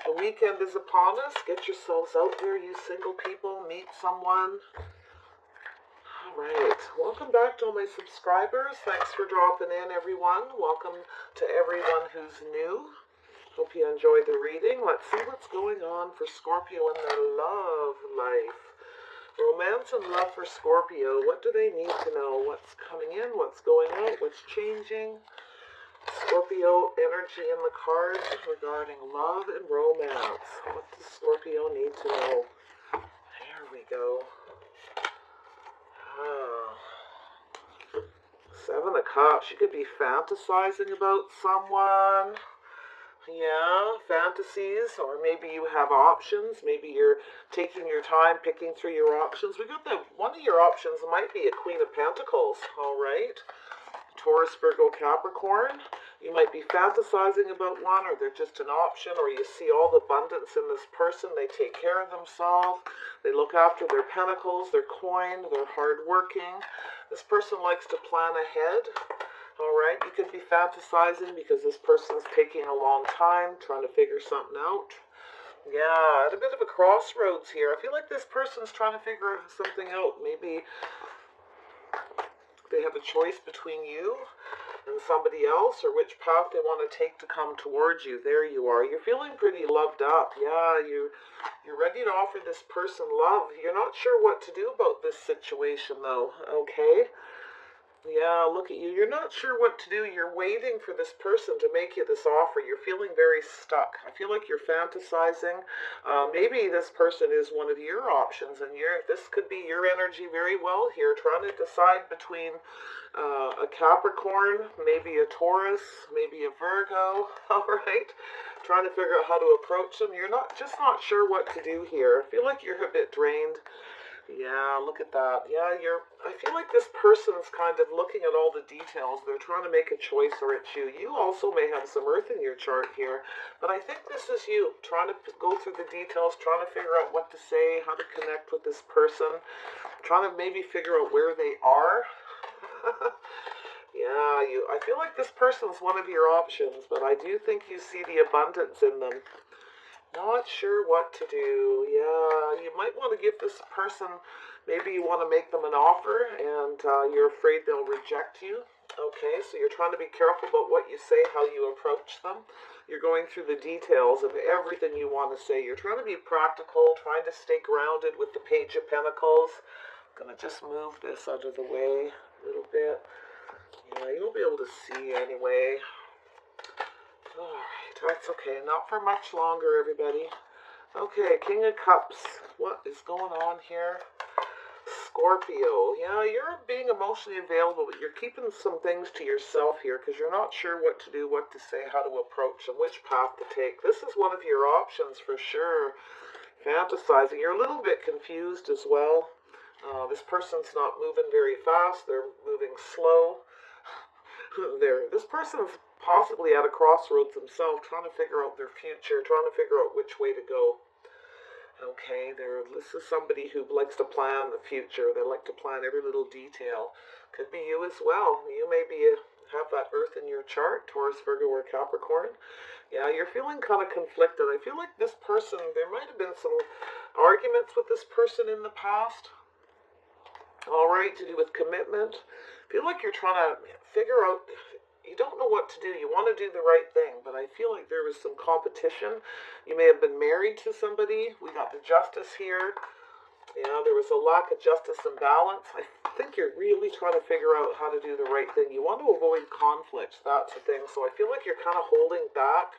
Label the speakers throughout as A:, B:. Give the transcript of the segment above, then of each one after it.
A: The weekend is upon us. Get yourselves out there, you single people. Meet someone. All right. Welcome back to all my subscribers. Thanks for dropping in, everyone. Welcome to everyone who's new. Hope you enjoyed the reading. Let's see what's going on for Scorpio in their love life. Romance and love for Scorpio. What do they need to know? What's coming in? What's going out? What's changing? Scorpio energy in the cards regarding love and romance. What does Scorpio need to know? There we go. Seven of Cups. You could be fantasizing about someone. Yeah, fantasies, or maybe you have options. Maybe you're taking your time picking through your options. We got one of your options might be a Queen of Pentacles, all right? Taurus, Virgo, Capricorn. You might be fantasizing about one, or they're just an option, or you see all the abundance in this person. They take care of themselves. They look after their pentacles. They're coined. They're hardworking. This person likes to plan ahead. All right, you could be fantasizing because this person's taking a long time trying to figure something out. Yeah, at a bit of a crossroads here. I feel like this person's trying to figure something out. Maybe they have a choice between you and somebody else, or which path they want to take to come towards you. There you are. You're feeling pretty loved up. Yeah, you're ready to offer this person love. You're not sure what to do about this situation, though, okay? Yeah, look at you. You're not sure what to do. You're waiting for this person to make you this offer. You're feeling very stuck. I feel like you're fantasizing. Maybe this person is one of your options, and this could be your energy very well here, trying to decide between a Capricorn, maybe a Taurus, maybe a Virgo, all right? Trying to figure out how to approach them. You're not sure what to do here. I feel like you're a bit drained. Yeah, look at that. Yeah, I feel like this person's kind of looking at all the details. They're trying to make a choice, or it's you. You also may have some earth in your chart here, but I think this is you trying to go through the details, trying to figure out what to say, how to connect with this person, trying to maybe figure out where they are. Yeah, I feel like this person's one of your options, but I do think you see the abundance in them. Not sure what to do. Yeah, you might want to give this person, maybe you want to make them an offer, and you're afraid they'll reject you. Okay, so you're trying to be careful about what you say, how you approach them. You're going through the details of everything you want to say. You're trying to be practical, trying to stay grounded with the Page of Pentacles. I'm going to just move this out of the way a little bit. Yeah, you won't be able to see anyway. Alright, that's okay. Not for much longer, everybody. Okay, King of Cups. What is going on here? Scorpio. Yeah, you're being emotionally available, but you're keeping some things to yourself here because you're not sure what to do, what to say, how to approach them, which path to take. This is one of your options for sure. Fantasizing. You're a little bit confused as well. This person's not moving very fast. They're moving slow. This person's possibly at a crossroads themselves, trying to figure out their future, trying to figure out which way to go. Okay, this is somebody who likes to plan the future. They like to plan every little detail. Could be you as well. You may have that earth in your chart, Taurus, Virgo, or Capricorn. Yeah, you're feeling kind of conflicted. I feel like this person, there might have been some arguments with this person in the past. All right, to do with commitment. I feel like you're trying to figure out, you don't know what to do. You want to do the right thing, but I feel like there was some competition. You may have been married to somebody. We got the Justice here. Yeah, there was a lack of justice and balance. I think you're really trying to figure out how to do the right thing. You want to avoid conflict. That's the thing. So I feel like you're kind of holding back.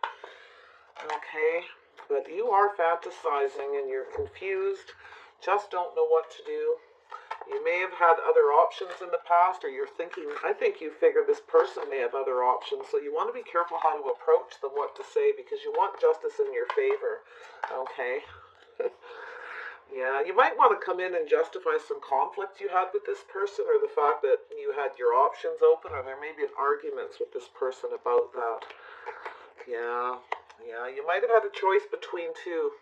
A: Okay, but you are fantasizing and you're confused. Just don't know what to do. You may have had other options in the past, or you're thinking, I think you figure this person may have other options, so you want to be careful how to approach them, what to say, because you want justice in your favor, okay? Yeah, you might want to come in and justify some conflict you had with this person, or the fact that you had your options open, or there may be arguments with this person about that. Yeah, you might have had a choice between two.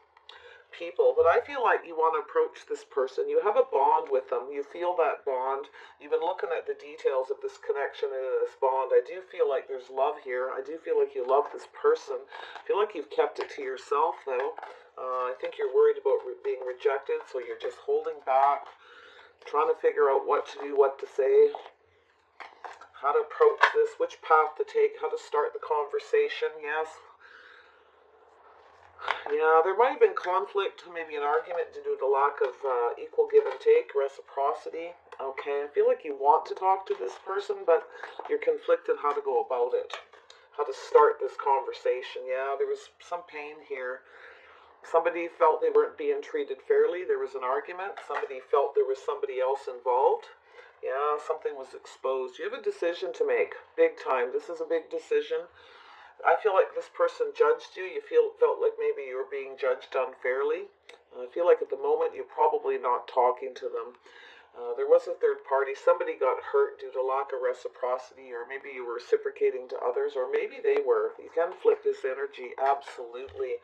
A: people, but I feel like you want to approach this person. You have a bond with them. You feel that bond. You've been looking at the details of this connection and this bond. I do feel like there's love here. I do feel like you love this person. I feel like you've kept it to yourself, though. I think you're worried about being rejected, so you're just holding back, trying to figure out what to do, what to say, how to approach this, which path to take, how to start the conversation. Yes. Yeah, there might have been conflict, maybe an argument due to the lack of equal give and take, reciprocity. Okay, I feel like you want to talk to this person, but you're conflicted how to go about it, how to start this conversation. Yeah, there was some pain here. Somebody felt they weren't being treated fairly. There was an argument. Somebody felt there was somebody else involved. Yeah, something was exposed. You have a decision to make, big time. This is a big decision. I feel like this person judged you. You felt like maybe you were being judged unfairly. I feel like at the moment you're probably not talking to them. There was a third party. Somebody got hurt due to lack of reciprocity, or maybe you were reciprocating to others, or maybe they were. You can flip this energy, absolutely.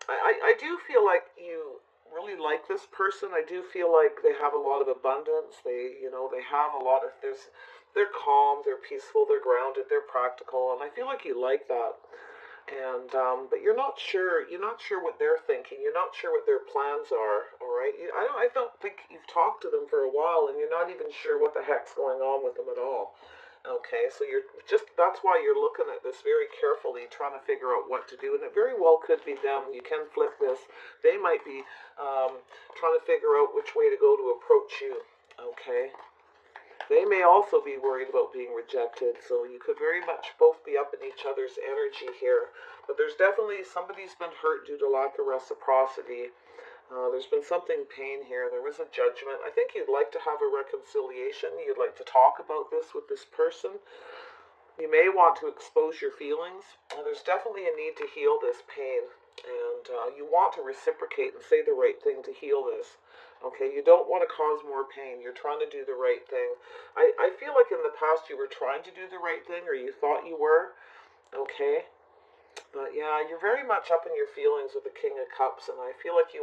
A: I do feel like you really like this person. I do feel like they have a lot of abundance. They have a lot of, they're calm, they're peaceful, they're grounded, they're practical, and I feel like you like that. And but you're not sure what they're thinking. You're not sure what their plans are. All right, I don't think you've talked to them for a while, and you're not even sure what the heck's going on with them at all. Okay, so that's why you're looking at this very carefully, trying to figure out what to do, and it very well could be them. You can flip this. They might be trying to figure out which way to go to approach you. Okay. They may also be worried about being rejected, so you could very much both be up in each other's energy here. But there's definitely somebody's been hurt due to lack of reciprocity. There's been something pain here. There was a judgment. I think you'd like to have a reconciliation. You'd like to talk about this with this person. You may want to expose your feelings. There's definitely a need to heal this pain. And you want to reciprocate and say the right thing to heal this. Okay, you don't want to cause more pain. You're trying to do the right thing. I feel like in the past you were trying to do the right thing, or you thought you were. Okay, but yeah, you're very much up in your feelings with the King of Cups, and I feel like you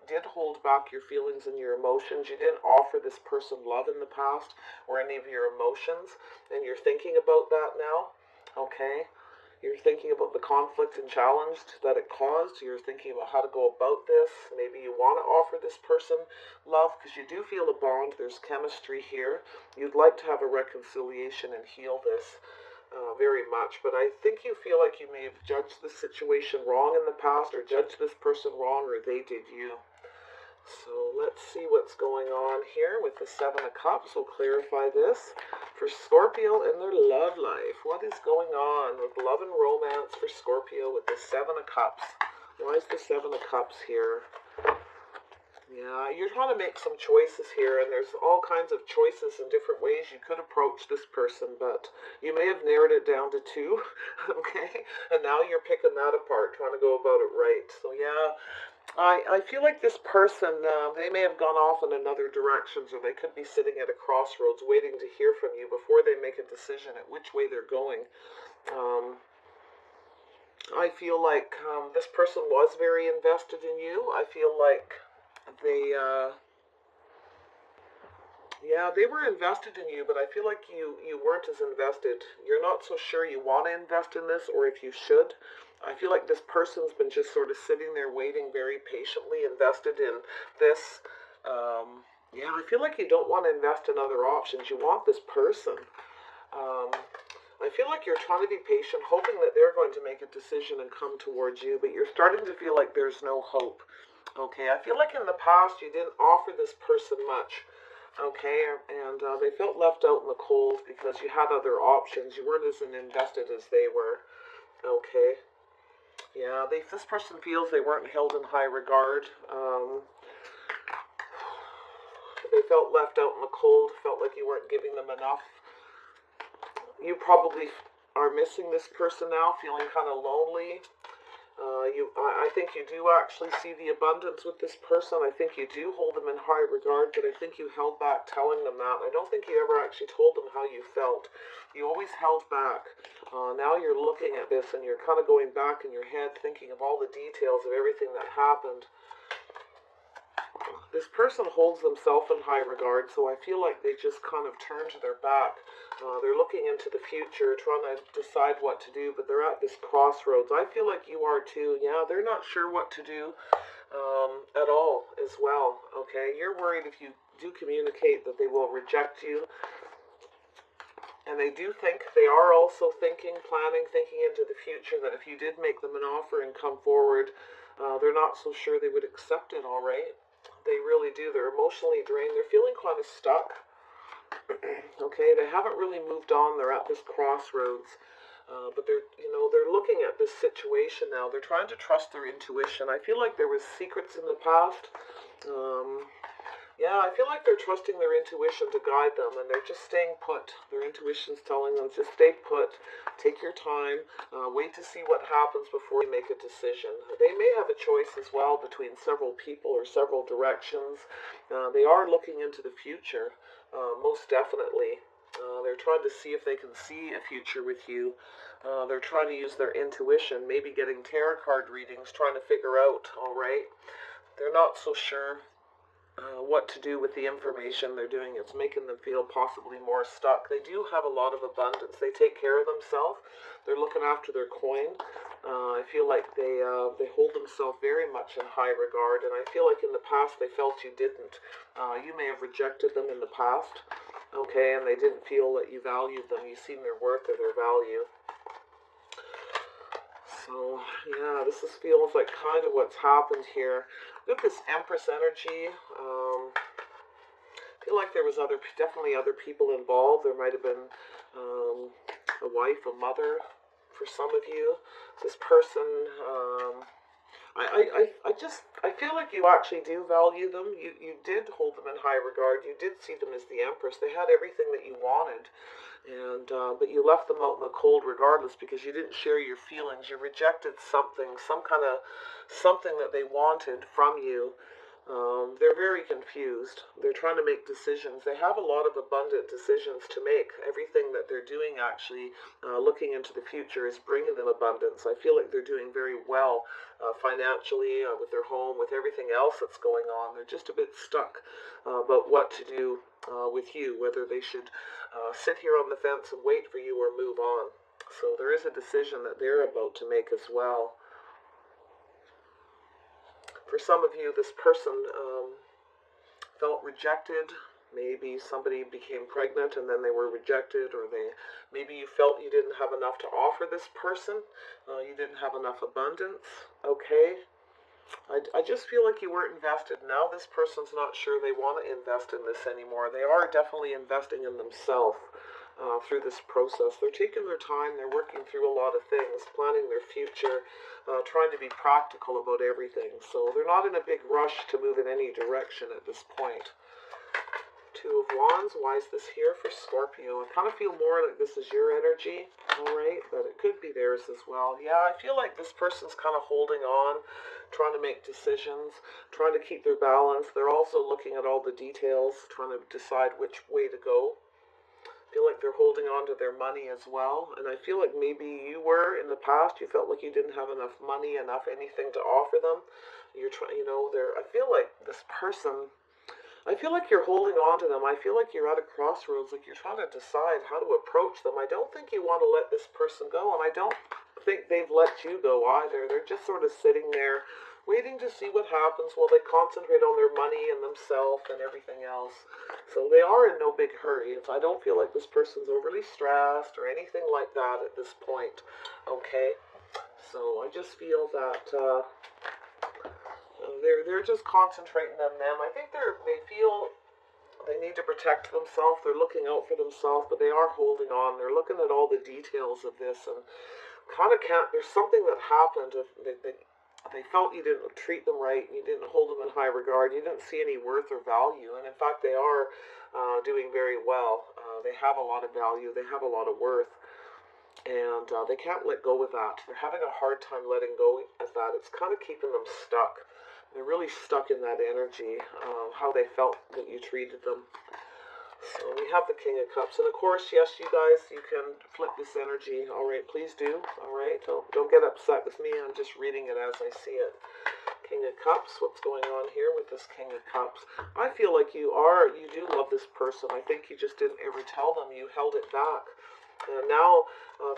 A: did hold back your feelings and your emotions. You didn't offer this person love in the past, or any of your emotions, and you're thinking about that now. Okay. You're thinking about the conflict and challenge that it caused. You're thinking about how to go about this. Maybe you want to offer this person love because you do feel a bond. There's chemistry here. You'd like to have a reconciliation and heal this very much. But I think you feel like you may have judged the situation wrong in the past, or judged this person wrong, or they did you. So let's see what's going on here with the Seven of Cups. We'll clarify this for Scorpio and their love life. What is going on with love and romance for Scorpio with the Seven of Cups? Why is the Seven of Cups here? Yeah, you're trying to make some choices here, and there's all kinds of choices and different ways you could approach this person, but you may have narrowed it down to two, okay? And now you're picking that apart, trying to go about it right. So yeah, I feel like this person, they may have gone off in another direction, or they could be sitting at a crossroads waiting to hear from you before they make a decision at which way they're going. I feel like this person was very invested in you. I feel like they were invested in you, but I feel like you weren't as invested. You're not so sure you want to invest in this, or if you should. I feel like this person's been just sort of sitting there waiting very patiently, invested in this. Yeah, I feel like you don't want to invest in other options. You want this person. I feel like you're trying to be patient, hoping that they're going to make a decision and come towards you, but you're starting to feel like there's no hope. Okay, I feel like in the past you didn't offer this person much. Okay, and they felt left out in the cold because you had other options. You weren't as invested as they were. Okay. Yeah, this person feels they weren't held in high regard. They felt left out in the cold, felt like you weren't giving them enough. You probably are missing this person now, feeling kind of lonely. I think you do actually see the abundance with this person. I think you do hold them in high regard, but I think you held back telling them that. I don't think you ever actually told them how you felt. You always held back. Now you're looking at this and you're kind of going back in your head thinking of all the details of everything that happened. This person holds themselves in high regard, so I feel like they just kind of turn to their back. They're looking into the future, trying to decide what to do, but they're at this crossroads. I feel like you are too. Yeah, they're not sure what to do at all as well, okay? You're worried if you do communicate that they will reject you. And they do think, they are also thinking, planning, thinking into the future, that if you did make them an offer and come forward, they're not so sure they would accept it, all right? They really do. They're emotionally drained. They're feeling kind of stuck. Okay, they haven't really moved on. They're at this crossroads. But they're looking at this situation now. They're trying to trust their intuition. I feel like there was secrets in the past. Yeah, I feel like they're trusting their intuition to guide them, and they're just staying put. Their intuition's telling them, just stay put, take your time, wait to see what happens before you make a decision. They may have a choice as well between several people or several directions. They are looking into the future, most definitely. They're trying to see if they can see a future with you. They're trying to use their intuition, maybe getting tarot card readings, trying to figure out, all right? They're not so sure what to do with the information they're doing. It's making them feel possibly more stuck. They do have a lot of abundance. They take care of themselves. They're looking after their coin. I feel like they hold themselves very much in high regard, and I feel like in the past they felt you didn't. You may have rejected them in the past, okay, and they didn't feel that you valued them. You seen their worth or their value. So, yeah, this feels like kind of what's happened here. Look at this Empress energy. I feel like there was definitely other people involved. There might have been a wife, a mother for some of you. This person, I feel like you actually do value them. You did hold them in high regard. You did see them as the Empress. They had everything that you wanted. And but you left them out in the cold regardless because you didn't share your feelings. You rejected something, something that they wanted from you. They're very confused. They're trying to make decisions. They have a lot of abundant decisions to make. Everything that they're doing actually, looking into the future, is bringing them abundance. I feel like they're doing very well financially, with their home, with everything else that's going on. They're just a bit stuck about what to do with you, whether they should sit here on the fence and wait for you or move on. So there is a decision that they're about to make as well. For some of you, this person felt rejected. Maybe somebody became pregnant and then they were rejected, or maybe you felt you didn't have enough to offer this person. You didn't have enough abundance. Okay. I just feel like you weren't invested. Now this person's not sure they want to invest in this anymore. They are definitely investing in themselves through this process. They're taking their time. They're working through a lot of things, planning their future, trying to be practical about everything. So they're not in a big rush to move in any direction at this point. Two of Wands. Why is this here for Scorpio? I kind of feel more like this is your energy, all right, but it could be theirs as well. Yeah, I feel like this person's kind of holding on, trying to make decisions, trying to keep their balance. They're also looking at all the details, trying to decide which way to go. I feel like they're holding on to their money as well, and I feel like maybe you were in the past. You felt like you didn't have enough money, enough anything to offer them. You're trying, I feel like this person. I feel like you're holding on to them. I feel like you're at a crossroads, like you're trying to decide how to approach them. I don't think you want to let this person go, and I don't think they've let you go either. They're just sort of sitting there, waiting to see what happens while they concentrate on their money and themselves and everything else. So they are in no big hurry. I don't feel like this person's overly stressed or anything like that at this point. Okay? So I just feel that they're just concentrating on them. I think they feel they need to protect themselves. They're looking out for themselves, but they are holding on. They're looking at all the details of this and kind of can't. There's something that happened. They felt you didn't treat them right. You didn't hold them in high regard. You didn't see any worth or value. And in fact, they are doing very well. They have a lot of value. They have a lot of worth. And they can't let go of that. They're having a hard time letting go of that. It's kind of keeping them stuck. They're really stuck in that energy, how they felt that you treated them. So we have the King of Cups. And of course, yes, you guys, you can flip this energy. All right, please do. All right, don't get upset with me. I'm just reading it as I see it. King of Cups, what's going on here with this King of Cups? I feel like you do love this person. I think you just didn't ever tell them. You held it back. And now,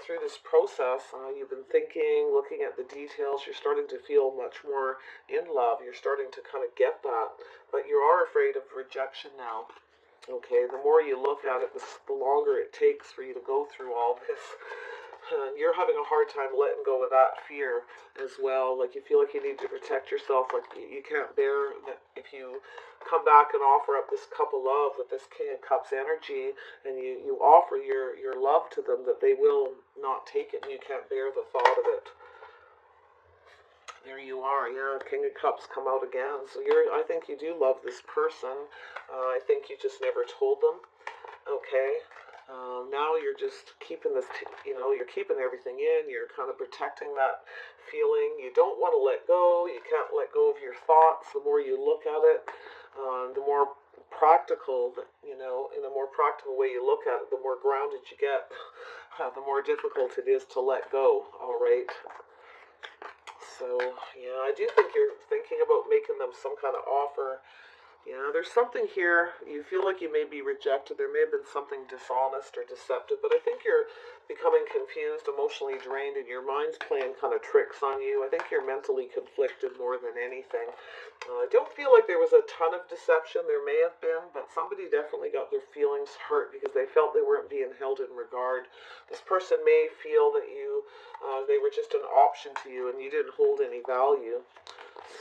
A: through this process, you've been thinking, looking at the details. You're starting to feel much more in love. You're starting to kind of get that. But you are afraid of rejection now. Okay, the more you look at it, the longer it takes for you to go through all this. You're having a hard time letting go of that fear as well. Like you feel like you need to protect yourself. Like you can't bear that if you come back and offer up this cup of love with this King of Cups energy, and you offer your love to them, that they will not take it, and you can't bear the thought of it. There you are, yeah, King of Cups come out again. So I think you do love this person. I think you just never told them. Okay. Now you're just keeping this, you're keeping everything in. You're kind of protecting that feeling. You don't want to let go. You can't let go of your thoughts. The more you look at it, the more practical, in a more practical way you look at it, the more grounded you get, the more difficult it is to let go. All right. So, yeah, I do think you're thinking about making them some kind of offer. Yeah, there's something here. You feel like you may be rejected. There may have been something dishonest or deceptive, but I think you're becoming confused, emotionally drained, and your mind's playing kind of tricks on you. I think you're mentally conflicted more than anything. I don't feel like there was a ton of deception. There may have been, but somebody definitely got their feelings hurt because they felt they weren't being held in regard. This person may feel that they were just an option to you and you didn't hold any value.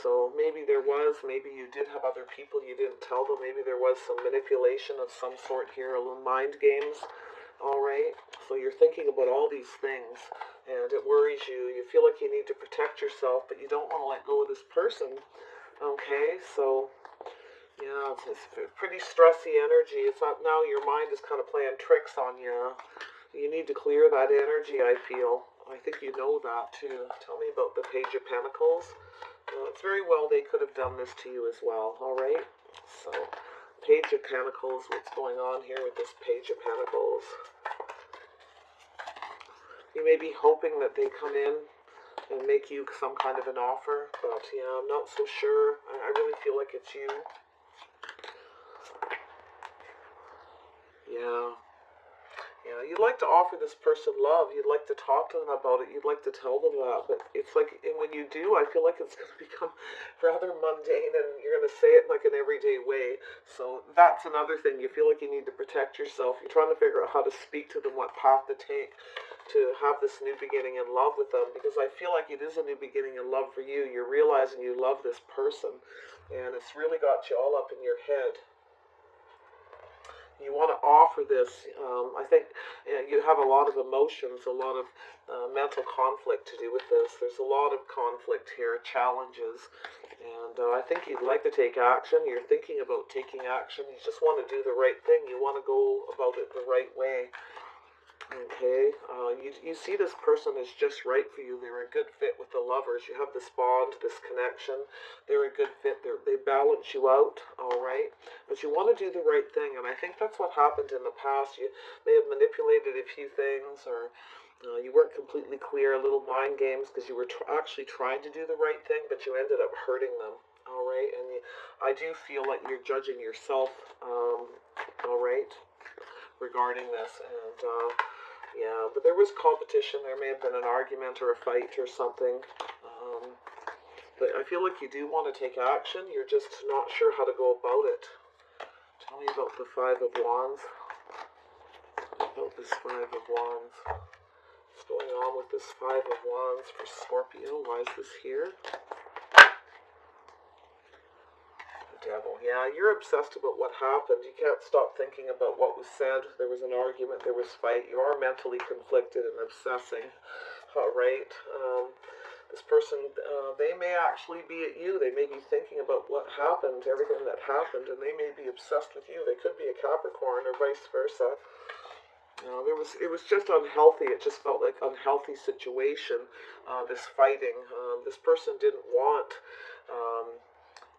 A: So maybe maybe you did have other people you didn't tell them. Maybe there was some manipulation of some sort here, a little mind games. All right. So you're thinking about all these things, and it worries you. You feel like you need to protect yourself, but you don't want to let go of this person. Okay. So yeah, it's pretty stressy energy. It's not, now your mind is kind of playing tricks on you. You need to clear that energy, I feel. I think you know that too. Tell me about the Page of Pentacles. It's very well they could have done this to you as well, all right? So, Page of Pentacles, what's going on here with this Page of Pentacles? You may be hoping that they come in and make you some kind of an offer, but yeah, I'm not so sure. I really feel like it's you. Yeah. Yeah, you'd like to offer this person love. You'd like to talk to them about it. You'd like to tell them that. But it's like, and when you do, I feel like it's going to become rather mundane and you're going to say it in like an everyday way. So that's another thing. You feel like you need to protect yourself. You're trying to figure out how to speak to them, what path to take to have this new beginning in love with them. Because I feel like it is a new beginning in love for you. You're realizing you love this person. And it's really got you all up in your head. You want to offer this. I think you have a lot of emotions, a lot of mental conflict to do with this. There's a lot of conflict here, challenges, and I think you'd like to take action. You're thinking about taking action. You just want to do the right thing. You want to go about it the right way. Okay, you see this person is just right for you. They're a good fit with the lovers. You have this bond, this connection. They're a good fit. They balance you out, all right? But you want to do the right thing, and I think that's what happened in the past. You may have manipulated a few things, or you weren't completely clear, little mind games, because you were actually trying to do the right thing, but you ended up hurting them, all right? And I do feel like you're judging yourself, all right, regarding this, and yeah, but there was competition. There may have been an argument or a fight or something. But I feel like you do want to take action. You're just not sure how to go about it. Tell me about the Five of Wands. About this Five of Wands. What's going on with this Five of Wands for Scorpio? Why is this here? Devil. Yeah, you're obsessed about what happened. You can't stop thinking about what was said. There was an argument, there was fight. You are mentally conflicted and obsessing. All right. This person, they may actually be at you. They may be thinking about what happened, everything that happened, and they may be obsessed with you. They could be a Capricorn or vice versa. It was just unhealthy. It just felt like unhealthy situation. This fighting. This person didn't want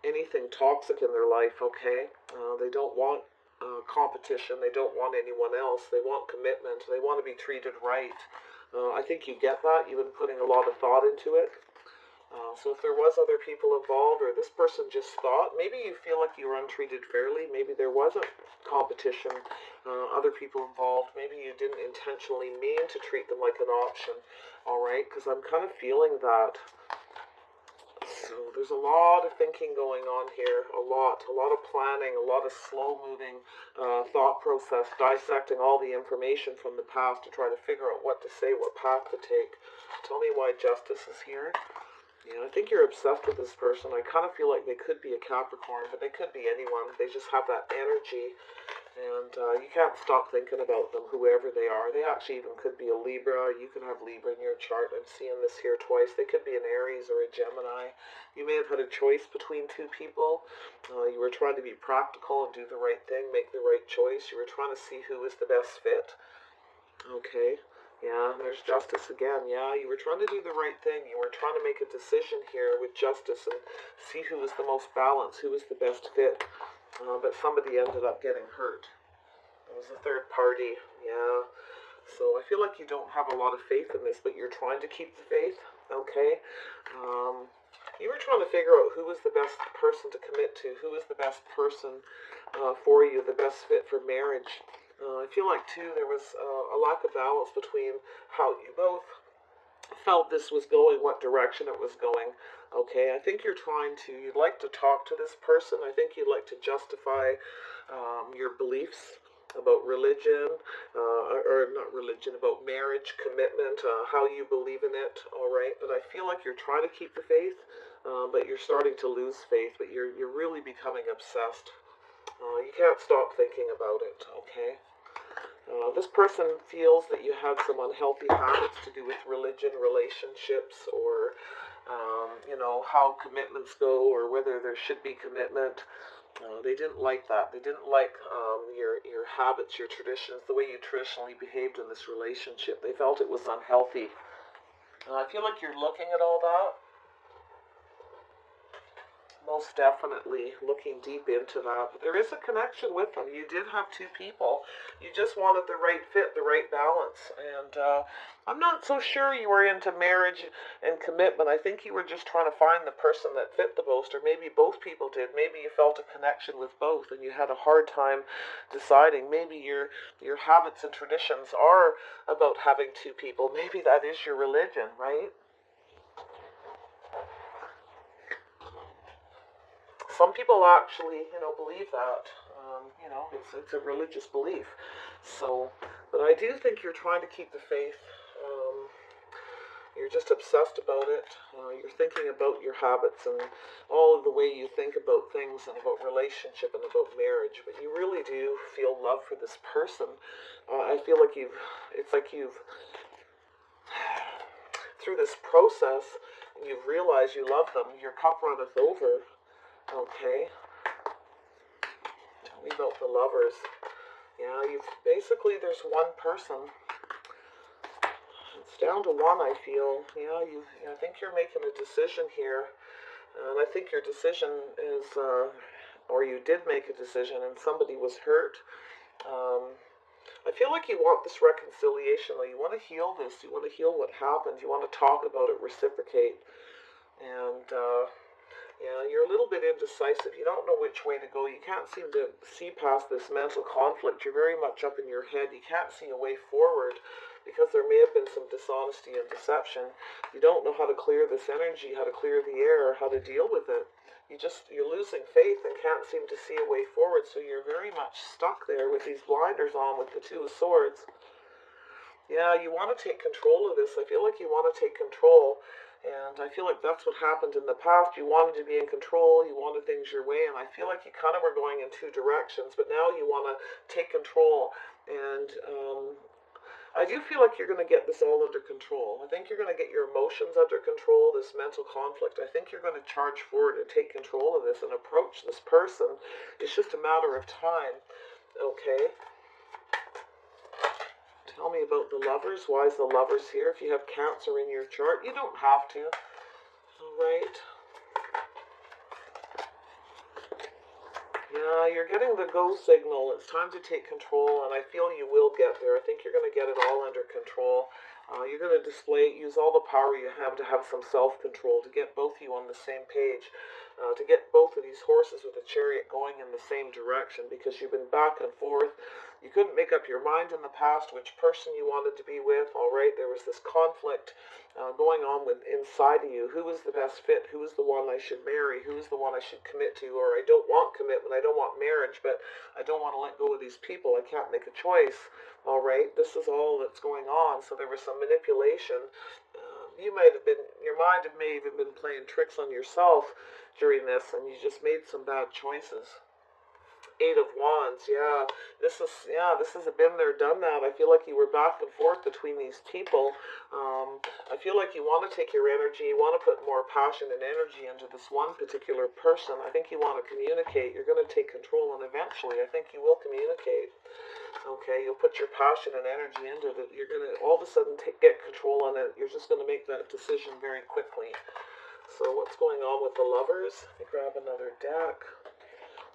A: anything toxic in their life. Okay, they don't want competition. They don't want anyone else. They want commitment. They want to be treated right. I think you get that. You've been putting a lot of thought into it. So if there was other people involved, or this person just thought, maybe you feel like you were untreated fairly, maybe there wasn't competition, other people involved, maybe you didn't intentionally mean to treat them like an option, all right, because I'm kind of feeling that. So there's a lot of thinking going on here, a lot of planning, a lot of slow moving thought process, dissecting all the information from the past to try to figure out what to say, what path to take. Tell me why justice is here. Yeah, I think you're obsessed with this person. I kind of feel like they could be a Capricorn, but they could be anyone. They just have that energy, and you can't stop thinking about them, whoever they are. They actually even could be a Libra. You can have Libra in your chart. I'm seeing this here twice. They could be an Aries or a Gemini. You may have had a choice between two people. You were trying to be practical and do the right thing, make the right choice. You were trying to see who was the best fit. Okay. Yeah, there's justice again. Yeah, you were trying to do the right thing. You were trying to make a decision here with justice and see who was the most balanced, who was the best fit. But somebody ended up getting hurt. It was a third party. Yeah. So I feel like you don't have a lot of faith in this, but you're trying to keep the faith. Okay. You were trying to figure out who was the best person to commit to, who was the best person for you, the best fit for marriage. I feel like, too, there was a lack of balance between how you both felt this was going, what direction it was going. Okay, I think you'd like to talk to this person. I think you'd like to justify your beliefs about religion, or not religion, about marriage, commitment, how you believe in it, all right? But I feel like you're trying to keep the faith, but you're starting to lose faith, but you're really becoming obsessed. You can't stop thinking about it, okay? This person feels that you have some unhealthy habits to do with religion, relationships, or, how commitments go, or whether there should be commitment. They didn't like that. They didn't like your habits, your traditions, the way you traditionally behaved in this relationship. They felt it was unhealthy. I feel like you're looking at all that. Most definitely looking deep into that. But there is a connection with them. You did have two people. You just wanted the right fit, the right balance. And I'm not so sure you were into marriage and commitment. I think you were just trying to find the person that fit the most, or maybe both people did. Maybe you felt a connection with both and you had a hard time deciding. Maybe your habits and traditions are about having two people. Maybe that is your religion, right? Some people actually, believe that. It's a religious belief. So, but I do think you're trying to keep the faith. You're just obsessed about it. You're thinking about your habits and all of the way you think about things and about relationship and about marriage. But you really do feel love for this person. I feel like it's like you've, through this process, you've realized you love them. Your cup runneth over. Okay. Tell me about the lovers. Yeah, there's one person. It's down to one, I feel. Yeah, I think you're making a decision here. And I think your decision is, or you did make a decision and somebody was hurt. I feel like you want this reconciliation, though. You want to heal this. You want to heal what happened. You want to talk about it, reciprocate. And, yeah, you're a little bit indecisive. You don't know which way to go. You can't seem to see past this mental conflict. You're very much up in your head. You can't see a way forward because there may have been some dishonesty and deception. You don't know how to clear this energy, how to clear the air, how to deal with it. You're losing faith and can't seem to see a way forward. So you're very much stuck there with these blinders on with the Two of Swords. Yeah, you want to take control of this. I feel like you want to take control. And I feel like that's what happened in the past. You wanted to be in control. You wanted things your way. And I feel like you kind of were going in two directions. But now you want to take control. And I do feel like you're going to get this all under control. I think you're going to get your emotions under control, this mental conflict. I think you're going to charge forward and take control of this and approach this person. It's just a matter of time. Okay? Tell me about the Lovers. Why is the Lovers here? If you have Cancer in your chart, you don't have to. All right. Yeah, you're getting the go signal. It's time to take control, and I feel you will get there. I think you're going to get it all under control. You're going to use all the power you have to have some self-control, to get both of you on the same page, to get both of these horses with the Chariot going in the same direction, because you've been back and forth. You couldn't make up your mind in the past which person you wanted to be with. All right, there was this conflict going on inside of you. Who was the best fit? Who was the one I should marry? Who is the one I should commit to? Or I don't want commitment, I don't want marriage, but I don't want to let go of these people. I can't make a choice. All right, this is all that's going on. So there was some manipulation. You might have been, your mind may have been playing tricks on yourself during this, and you just made some bad choices. Eight of Wands, yeah. This is a been there, done that. I feel like you were back and forth between these people. I feel like you want to take your energy, you want to put more passion and energy into this one particular person. I think you want to communicate. You're going to take control, and eventually, I think you will communicate. Okay, you'll put your passion and energy into it. You're going to all of a sudden get control on it. You're just going to make that decision very quickly. So what's going on with the Lovers? Let me grab another deck.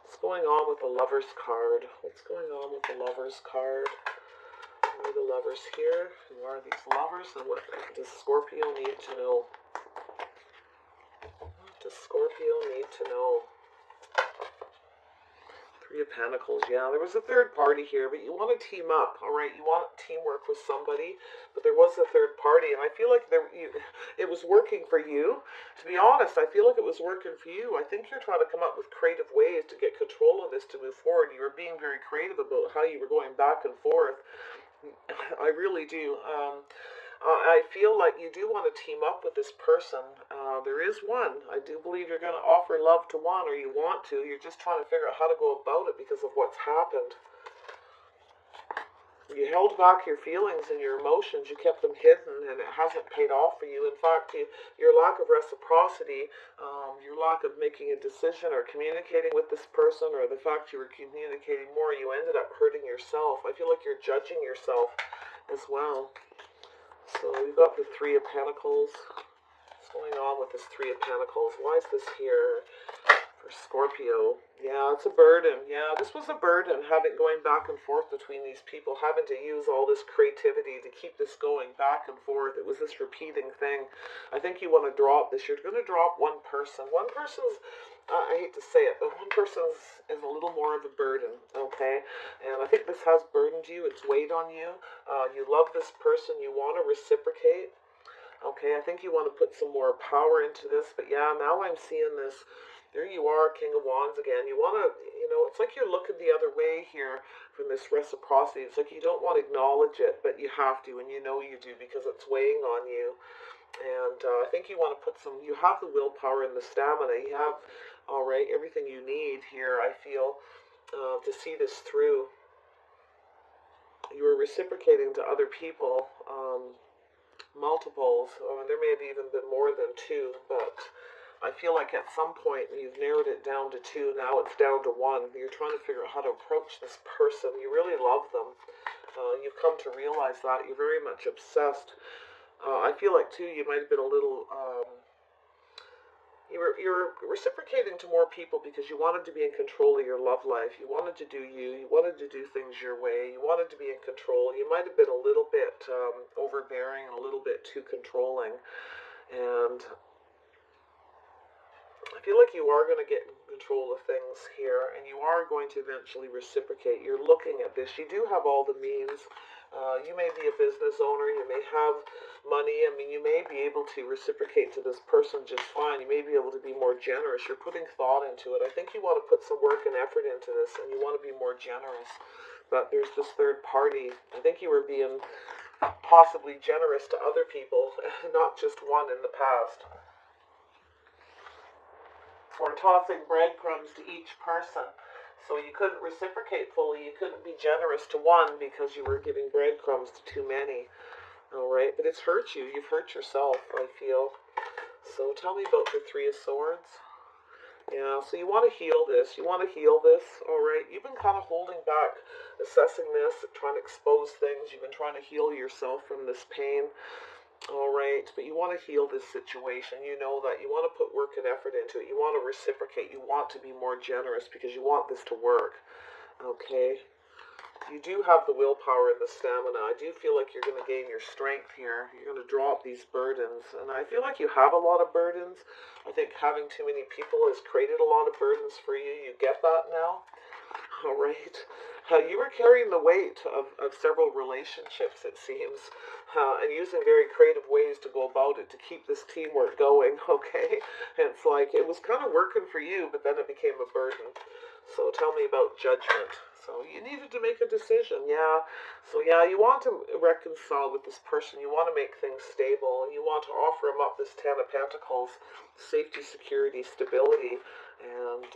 A: What's going on with the Lovers card? What's going on with the Lovers card? Who are the Lovers here? Who are these Lovers? And what does Scorpio need to know? What does Scorpio need to know? Three of Pentacles, yeah. There was a third party here, but you want to team up, all right? You want teamwork with somebody, but there was a third party, and I feel like it was working for you. To be honest, I feel like it was working for you. I think you're trying to come up with creative ways to get control of this, to move forward. You were being very creative about how you were going back and forth. I really do. I feel like you do want to team up with this person. There is one. I do believe you're going to offer love to one, or you want to. You're just trying to figure out how to go about it because of what's happened. You held back your feelings and your emotions. You kept them hidden, and it hasn't paid off for you. In fact, your lack of reciprocity, your lack of making a decision or communicating with this person, or the fact you were communicating more, you ended up hurting yourself. I feel like you're judging yourself as well. So we've got the Three of Pentacles. What's going on with this Three of Pentacles? Why is this here for Scorpio? Yeah, it's a burden. Yeah, this was a burden, going back and forth between these people, having to use all this creativity to keep this going back and forth. It was this repeating thing. I think you want to drop this. You're going to drop one person. One person's, I hate to say it, but one person is a little more of a burden, okay? And I think this has burdened you. It's weighed on you. You love this person. You want to reciprocate, okay? I think you want to put some more power into this. But yeah, now I'm seeing this. There you are, King of Wands again. You want to, it's like you're looking the other way here from this reciprocity. It's like you don't want to acknowledge it, but you have to, and you know you do, because it's weighing on you. And I think you want to put you have the willpower and the stamina. You have, all right, everything you need here, I feel, to see this through. You were reciprocating to other people, multiples. There may have even been more than two, but I feel like at some point you've narrowed it down to two. Now it's down to one. You're trying to figure out how to approach this person. You really love them. You've come to realize that. You're very much obsessed. I feel like, too, you might have been a little... You're reciprocating to more people because you wanted to be in control of your love life. You wanted to do you. You wanted to do things your way. You wanted to be in control. You might have been a little bit overbearing, a little bit too controlling. And I feel like you are going to get in control of things here, and you are going to eventually reciprocate. You're looking at this. You do have all the means. You may be a business owner. You may have money. You may be able to reciprocate to this person just fine. You may be able to be more generous. You're putting thought into it. I think you want to put some work and effort into this, and you want to be more generous. But there's this third party. I think you were being possibly generous to other people, not just one in the past. Or tossing breadcrumbs to each person. So you couldn't reciprocate fully. You couldn't be generous to one because you were giving breadcrumbs to too many. All right, but it's hurt you. You've hurt yourself, I feel. So tell me about the Three of Swords. Yeah, so you want to heal this. You want to heal this, all right? You've been kind of holding back, assessing this, trying to expose things. You've been trying to heal yourself from this pain, all right? But you want to heal this situation. You know that. You want to put work and effort into it. You want to reciprocate. You want to be more generous because you want this to work, okay? You do have the willpower and the stamina. I do feel like you're going to gain your strength here. You're going to drop these burdens. And I feel like you have a lot of burdens. I think having too many people has created a lot of burdens for you. You get that now? All right. You were carrying the weight of several relationships, it seems, and using very creative ways to go about it to keep this teamwork going, okay? And it's like it was kind of working for you, but then it became a burden. So tell me about judgment. So you needed to make a decision, yeah. So yeah, you want to reconcile with this person. You want to make things stable, and you want to offer him up this Ten of Pentacles, safety, security, stability, and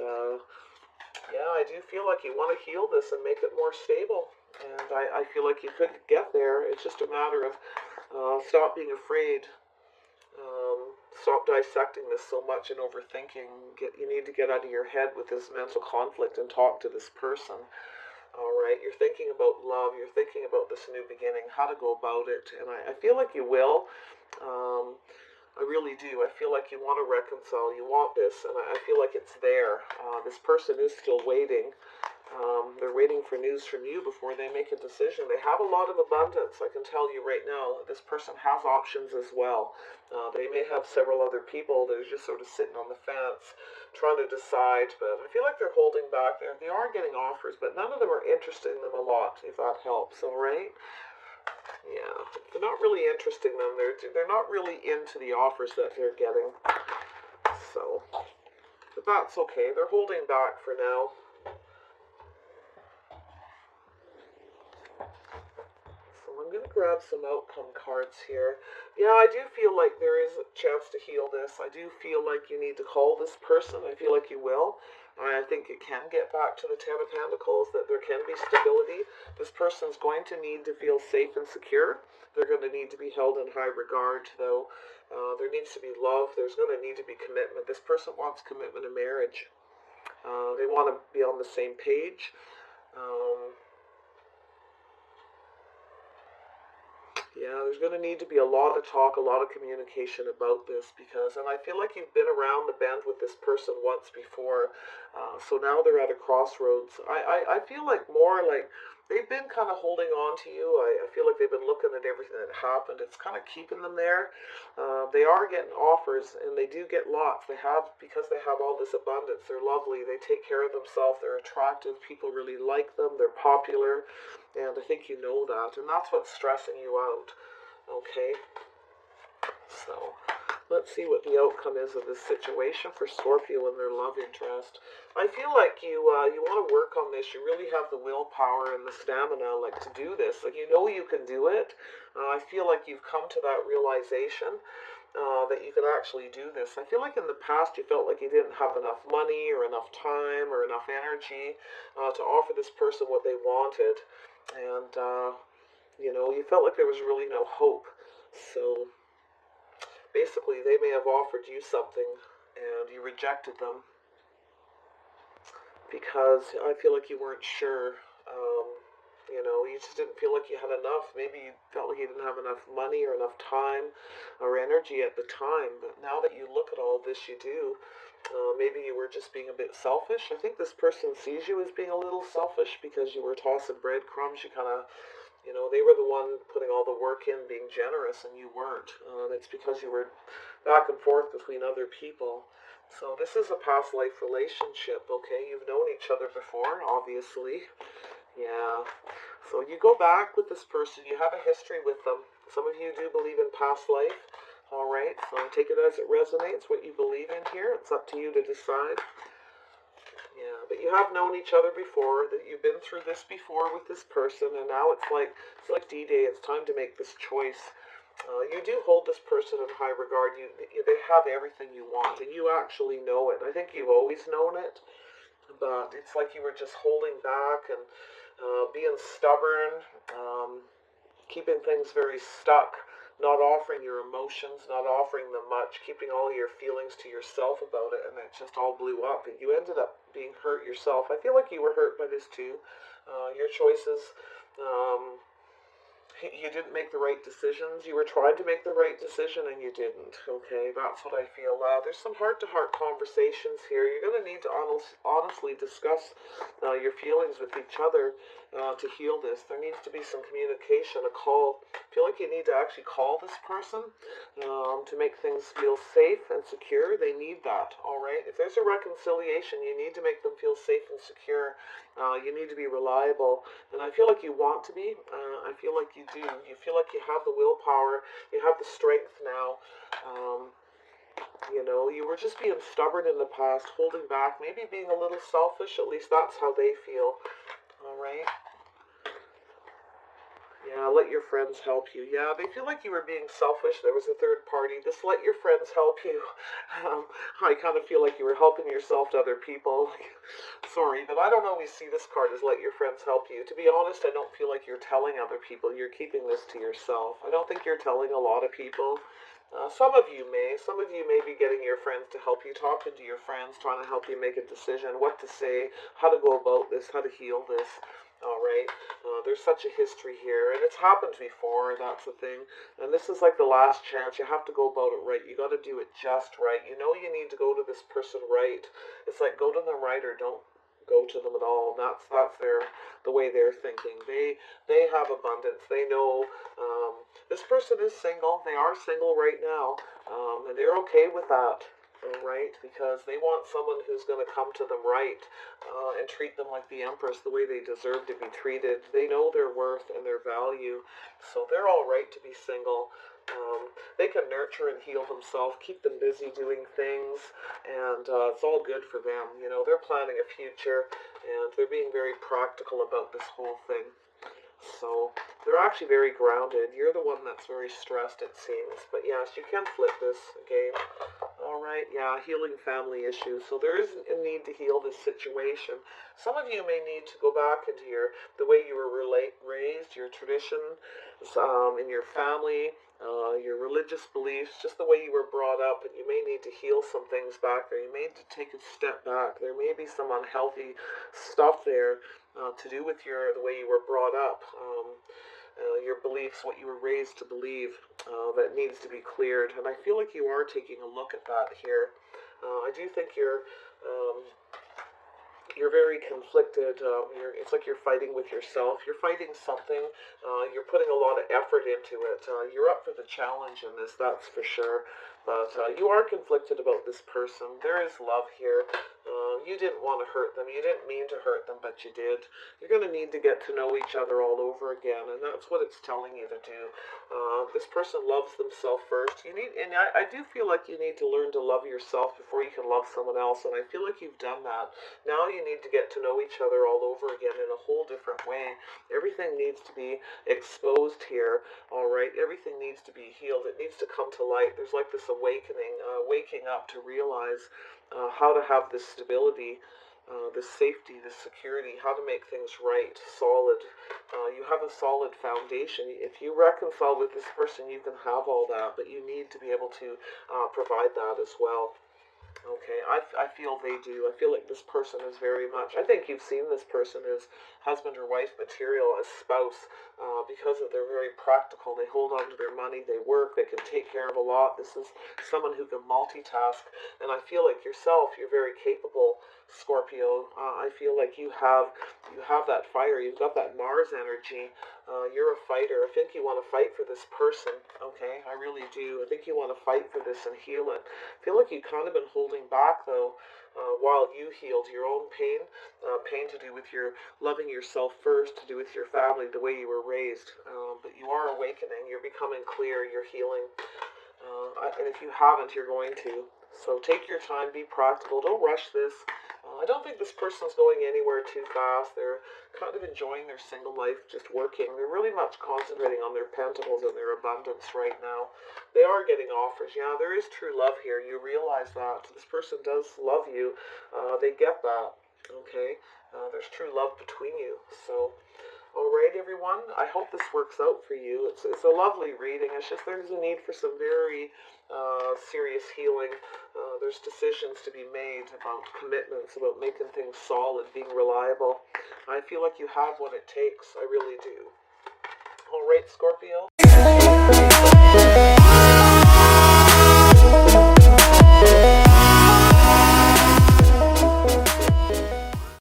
A: yeah, I do feel like you want to heal this and make it more stable. And I feel like you could get there. It's just a matter of stop being afraid. Stop dissecting this so much and overthinking. You need to get out of your head with this mental conflict and talk to this person. All right, you're thinking about love. You're thinking about this new beginning, how to go about it. And I feel like you will. Um, I really do. I feel like you want to reconcile. You want this, and I feel like it's there. This person is still waiting. They're waiting for news from you before they make a decision. They have a lot of abundance. I can tell you right now, this person has options as well. They may have several other people that are just sort of sitting on the fence trying to decide, but I feel like they're holding back. They are getting offers, but none of them are interested in them a lot, if that helps, all right? Yeah, they're not really interesting them. They're not really into the offers that they're getting. So, but that's okay. They're holding back for now. So I'm going to grab some outcome cards here. Yeah, I do feel like there is a chance to heal this. I do feel like you need to call this person. I feel like you will. I think it can get back to the Ten of Pentacles, that there can be stability. This person's going to need to feel safe and secure. They're going to need to be held in high regard, though. There needs to be love. There's going to need to be commitment. This person wants commitment in marriage. They want to be on the same page. Yeah, there's going to need to be a lot of talk, a lot of communication about this and I feel like you've been around the bend with this person once before, so now they're at a crossroads. I feel like more like they've been kind of holding on to you. I feel like they've been looking at everything that happened. It's kind of keeping them there. They are getting offers, and they do get lots. Because they have all this abundance, they're lovely. They take care of themselves. They're attractive. People really like them. They're popular. And I think you know that, and that's what's stressing you out, okay? So, let's see what the outcome is of this situation for Scorpio and their love interest. I feel like you want to work on this. You really have the willpower and the stamina, like, to do this. Like, you know you can do it. I feel like you've come to that realization that you can actually do this. I feel like in the past you felt like you didn't have enough money or enough time or enough energy to offer this person what they wanted. And, you felt like there was really no hope. So, basically, they may have offered you something, and you rejected them, because I feel like you weren't sure. You just didn't feel like you had enough. Maybe you felt like you didn't have enough money or enough time or energy at the time. But now that you look at all this, you do. Maybe you were just being a bit selfish. I think this person sees you as being a little selfish because you were tossing breadcrumbs. You kind of, they were the one putting all the work in, being generous, and you weren't. It's because you were back and forth between other people. So this is a past life relationship, okay? You've known each other before, obviously. Yeah. So you go back with this person. You have a history with them. Some of you do believe in past life. All right. So take it as it resonates, what you believe in here. It's up to you to decide. Yeah, but you have known each other before, that you've been through this before with this person, and now it's like D-Day. It's time to make this choice. You do hold this person in high regard. They have everything you want, and you actually know it. I think you've always known it, but it's like you were just holding back and being stubborn, keeping things very stuck, not offering your emotions, not offering them much, keeping all your feelings to yourself about it, and it just all blew up. And you ended up being hurt yourself. I feel like you were hurt by this too. Your choices. You didn't make the right decisions. You were trying to make the right decision and you didn't. Okay, that's what I feel. There's some heart-to-heart conversations here. You're going to need to honestly discuss your feelings with each other to heal this. There needs to be some communication, a call. I feel like you need to actually call this person to make things feel safe and secure. They need that, all right? If there's a reconciliation, you need to make them feel safe and secure. You need to be reliable. And I feel like you want to be. I feel like you do. You feel like you have the willpower. You have the strength now. You know, you were just being stubborn in the past, holding back, maybe being a little selfish. At least that's how they feel. All right? Yeah, let your friends help you. Yeah, they feel like you were being selfish. There was a third party. Just let your friends help you. I kind of feel like you were helping yourself to other people. Sorry, but I don't always see this card as let your friends help you. To be honest, I don't feel like you're telling other people. You're keeping this to yourself. I don't think you're telling a lot of people. Some of you may. Some of you may be getting your friends to help you, talking to your friends, trying to help you make a decision, what to say, how to go about this, how to heal this. All right. There's such a history here, and it's happened before. That's the thing. And this is like the last chance. You have to go about it right. You got to do it just right. You know you need to go to this person right. It's like go to them right or don't go to them at all. And that's the way they're thinking. They have abundance. They know this person is single. They are single right now, and they're okay with that. Right, because they want someone who's going to come to them right and treat them like the empress, the way they deserve to be treated. They know their worth and their value, so they're all right to be single. They can nurture and heal themselves, keep them busy doing things, and it's all good for them. You know, they're planning a future, and they're being very practical about this whole thing. So they're actually very grounded. You're the one that's very stressed, it seems. But yes, you can flip this again. All right, yeah, healing family issues. So there is a need to heal this situation. Some of you may need to go back into the way you were raised, your traditions in your family, your religious beliefs, just the way you were brought up, and you may need to heal some things back there. You may need to take a step back. There may be some unhealthy stuff there to do with the way you were brought up. Your beliefs, what you were raised to believe, that needs to be cleared. And I feel like you are taking a look at that here. I do think you're very conflicted. It's like you're fighting with yourself. You're fighting something. You're putting a lot of effort into it. You're up for the challenge in this, that's for sure. But you are conflicted about this person. There is love here. You didn't want to hurt them. You didn't mean to hurt them, but you did. You're going to need to get to know each other all over again, and that's what it's telling you to do. This person loves themselves first. And I do feel like you need to learn to love yourself before you can love someone else, and I feel like you've done that. Now you need to get to know each other all over again in a whole different way. Everything needs to be exposed here, all right? Everything needs to be healed. It needs to come to light. There's like this awakening, waking up to realize how to have this stability, this safety, this security, how to make things right, solid. You have a solid foundation. If you reconcile with this person, you can have all that, but you need to be able to provide that as well. Okay, I feel they do. I feel like this person is very much, I think you've seen this person as husband or wife material, as spouse, because of they're very practical. They hold on to their money, they work, they can take care of a lot. This is someone who can multitask, and I feel like yourself, you're very capable, Scorpio. I feel like you have that fire, you've got that Mars energy. You're a fighter. I think you want to fight for this person, okay? I really do. I think you want to fight for this and heal it. I feel like you've kind of been holding back, though, while you healed your own pain, pain to do with your loving yourself first, to do with your family, the way you were raised. But you are awakening. You're becoming clear. You're healing. And if you haven't, you're going to. So take your time, be practical, don't rush this. I don't think this person's going anywhere too fast. They're kind of enjoying their single life, just working. They're really much concentrating on their pentacles and their abundance right now. They are getting offers. Yeah, there is true love here. You realize that. This person does love you. They get that. Okay? There's true love between you. So All right, everyone. I hope this works out for you. It's a lovely reading. It's just there's a need for some very serious healing. There's decisions to be made about commitments, about making things solid, being reliable. I feel like you have what it takes. I really do. All right, Scorpio.